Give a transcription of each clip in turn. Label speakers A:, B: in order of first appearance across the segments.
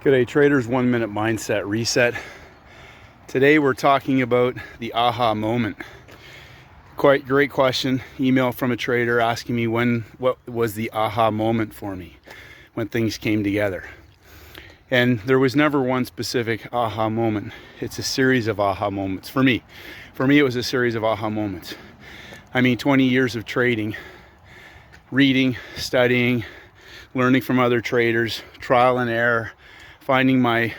A: G'day traders, 1 minute mindset reset. Today we're talking about the aha moment. Quite great question. Email from a trader asking me what was the aha moment for me when things came together. And there was never one specific aha moment. It's a series of aha moments for me. For me, it was a series of aha moments. 20 years of trading, reading, studying, learning from other traders, trial and error, finding my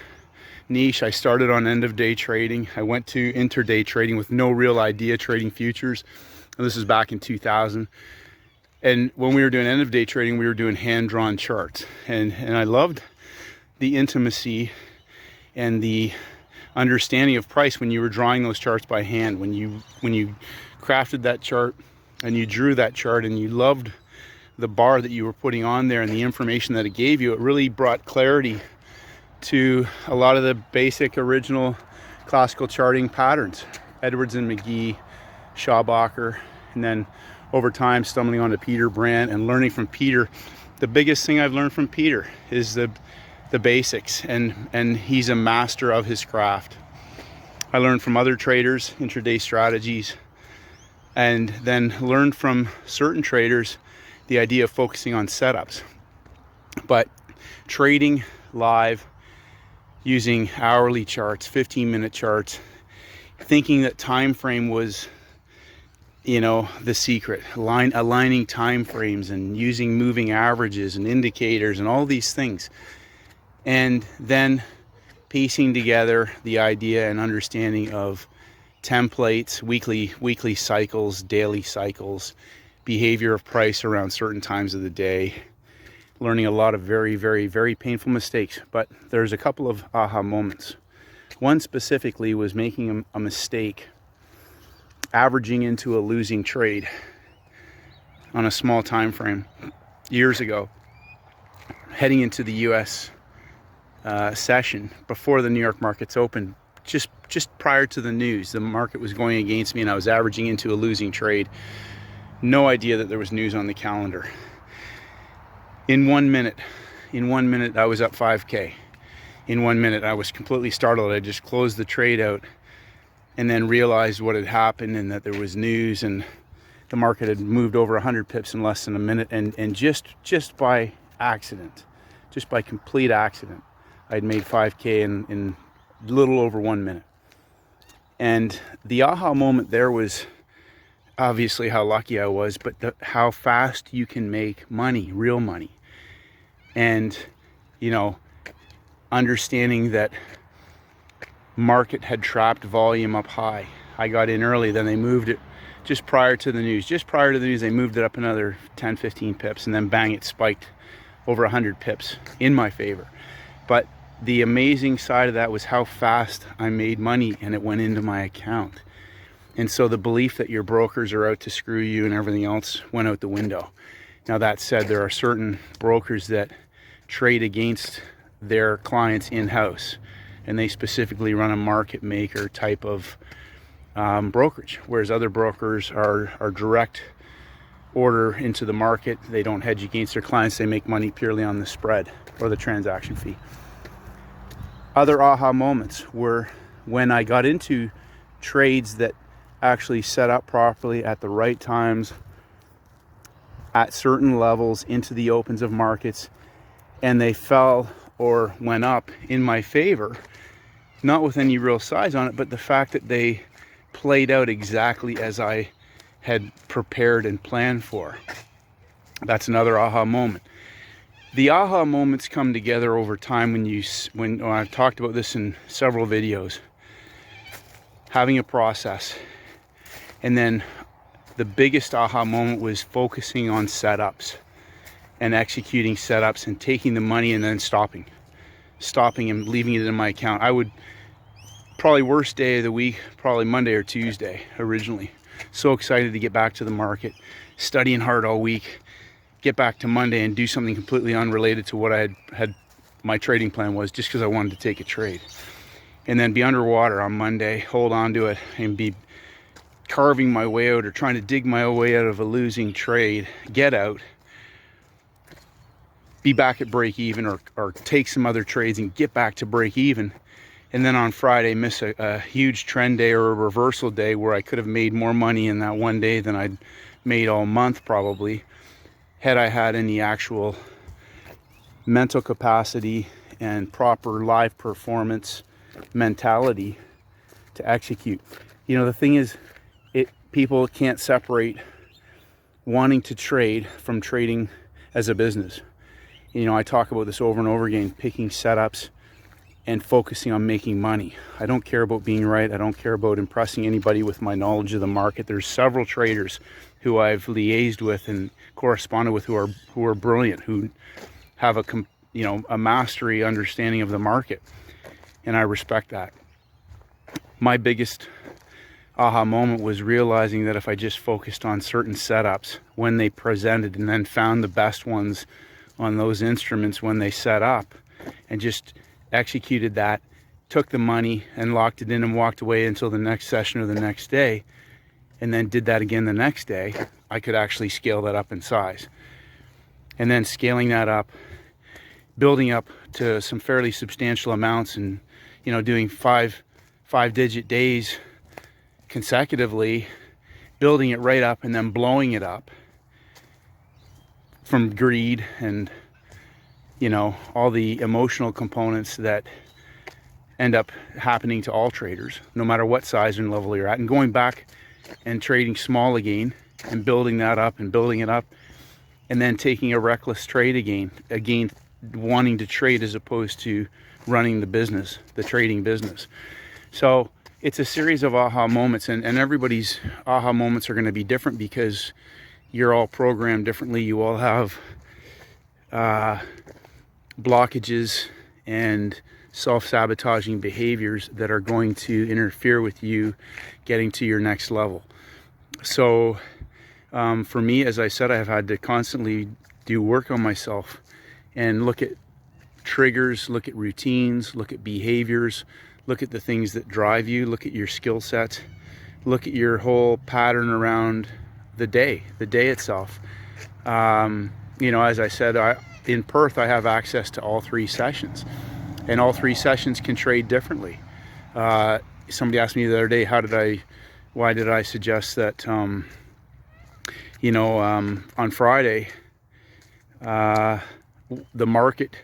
A: niche. I started on end of day trading. I went to intraday trading with no real idea trading futures. And this is back in 2000. And when we were doing end of day trading, we were doing hand-drawn charts. And I loved the intimacy and the understanding of price when you were drawing those charts by hand. When you crafted that chart and you drew that chart and you loved the bar that you were putting on there and the information that it gave you, it really brought clarity to a lot of the basic original classical charting patterns. Edwards and McGee, Schaubacher, and then over time stumbling onto Peter Brandt and learning from Peter. The biggest thing I've learned from Peter is the basics, and he's a master of his craft. I learned from other traders, intraday strategies, and then learned from certain traders the idea of focusing on setups. But trading live, using hourly charts, 15-minute charts, thinking that time frame was, the secret, aligning time frames and using moving averages and indicators and all these things. And then piecing together the idea and understanding of templates, weekly cycles, daily cycles, behavior of price around certain times of the day, learning a lot of very, very, very painful mistakes. But there's a couple of aha moments. One specifically was making a mistake, averaging into a losing trade on a small time frame years ago, heading into the US session before the New York markets opened. Just prior to the news, the market was going against me and I was averaging into a losing trade. No idea that there was news on the calendar. In 1 minute, I was up 5K. In 1 minute, I was completely startled. I just closed the trade out and then realized what had happened and that there was news and the market had moved over 100 pips in less than a minute. And just by accident, just by complete accident, I'd made 5K in a little over 1 minute. And the aha moment there was obviously how lucky I was, but how fast you can make money, real money. And, understanding that market had trapped volume up high. I got in early, then they moved it just prior to the news. Just prior to the news, they moved it up another 10, 15 pips, and then bang, it spiked over 100 pips in my favor. But the amazing side of that was how fast I made money and it went into my account. And so the belief that your brokers are out to screw you and everything else went out the window. Now that said, there are certain brokers that trade against their clients in-house, and they specifically run a market maker type of brokerage, whereas other brokers are direct order into the market. They don't hedge against their clients. They make money purely on the spread or the transaction fee. Other aha moments were when I got into trades that actually set up properly at the right times, at certain levels into the opens of markets, and they fell or went up in my favor, not with any real size on it, but the fact that they played out exactly as I had prepared and planned for. That's another aha moment. The aha moments come together over time when I've talked about this in several videos, having a process. And then the biggest aha moment was focusing on setups and executing setups and taking the money and then stopping and leaving it in my account. I would probably worst day of the week, probably Monday or Tuesday originally. So excited to get back to the market, studying hard all week, get back to Monday and do something completely unrelated to what I had my trading plan was, just because I wanted to take a trade. And then be underwater on Monday, hold on to it, and be carving my way out or trying to dig my way out of a losing trade, get out, be back at break even, or take some other trades and get back to break even. And then on Friday, miss a huge trend day or a reversal day where I could have made more money in that one day than I'd made all month probably, had I had any actual mental capacity and proper live performance mentality to execute. You know, the thing is, people can't separate wanting to trade from trading as a business. You know, I talk about this over and over again, picking setups and focusing on making money. I don't care about being right. I don't care about impressing anybody with my knowledge of the market. There's several traders who I've liaised with and corresponded with who are brilliant, who have a mastery understanding of the market, and I respect that. My biggest aha moment was realizing that if I just focused on certain setups when they presented, and then found the best ones on those instruments when they set up, and just executed that, took the money and locked it in and walked away until the next session or the next day, and then did that again the next day, I could actually scale that up in size. And then scaling that up, building up to some fairly substantial amounts, and doing five-digit days consecutively, building it right up and then blowing it up from greed and all the emotional components that end up happening to all traders, no matter what size and level you're at, and going back and trading small again and building that up and building it up, and then taking a reckless trade again wanting to trade as opposed to running the trading business. So it's a series of aha moments, and everybody's aha moments are going to be different because you're all programmed differently. You all have blockages and self-sabotaging behaviors that are going to interfere with you getting to your next level. So for me, as I said, I've had to constantly do work on myself and look at triggers, look at routines, look at behaviors, look at the things that drive you, look at your skill sets, look at your whole pattern around the day itself. As I said, in Perth, I have access to all three sessions, and all three sessions can trade differently. Somebody asked me the other day, why did I suggest that, on Friday, the market,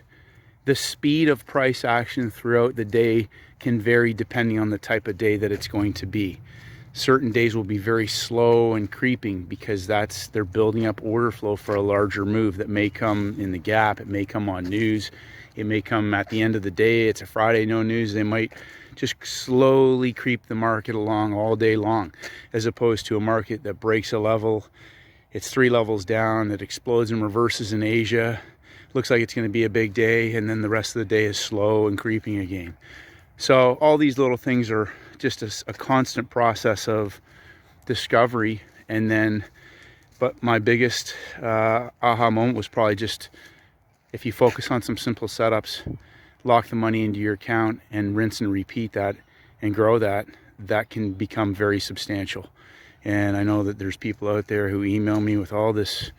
A: the speed of price action throughout the day can vary depending on the type of day that it's going to be. Certain days will be very slow and creeping because they're building up order flow for a larger move that may come in the gap. It may come on news. It may come at the end of the day. It's a Friday, no news. They might just slowly creep the market along all day long, as opposed to a market that breaks a level. It's 3 levels down. It explodes and reverses in Asia. Looks like it's going to be a big day, and then the rest of the day is slow and creeping again. So all these little things are just a constant process of discovery. But my biggest aha moment was probably just, if you focus on some simple setups, lock the money into your account and rinse and repeat that and grow that can become very substantial. And I know that there's people out there who email me with all this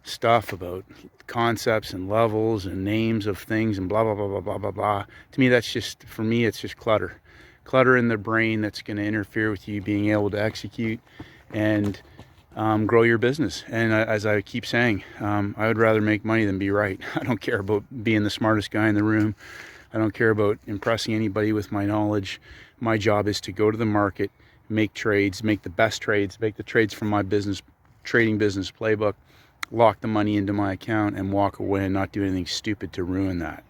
A: stuff about concepts and levels and names of things and blah blah blah blah blah blah blah. To me, it's just clutter in the brain that's going to interfere with you being able to execute and grow your business. And as I keep saying, I would rather make money than be right. I don't care about being the smartest guy in the room. I don't care about impressing anybody with my knowledge. My job is to go to the market, make trades, make the best trades, make the trades from my trading business playbook, lock the money into my account, and walk away and not do anything stupid to ruin that.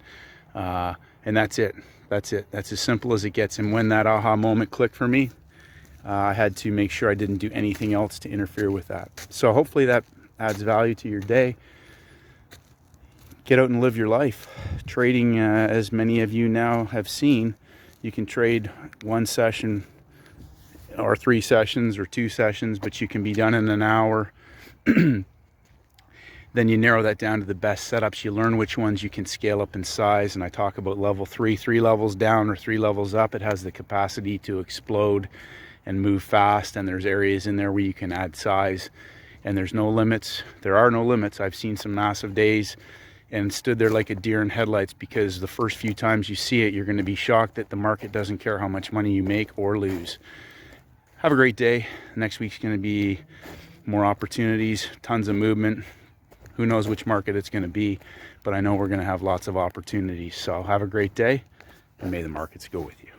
A: And that's it. That's as simple as it gets. And when that aha moment clicked for me, I had to make sure I didn't do anything else to interfere with that. So hopefully that adds value to your day. Get out and live your life. Trading, as many of you now have seen, you can trade one session or 3 sessions or 2 sessions, but you can be done in an hour. Then you narrow that down to the best setups. You learn which ones you can scale up in size. And I talk about level 3 levels down or 3 levels up. It has the capacity to explode and move fast. And there's areas in there where you can add size. And there's no limits. There are no limits. I've seen some massive days and stood there like a deer in headlights, because the first few times you see it, you're going to be shocked that the market doesn't care how much money you make or lose. Have a great day. Next week's going to be more opportunities, tons of movement. Who knows which market it's going to be, but I know we're going to have lots of opportunities. So have a great day, and may the markets go with you.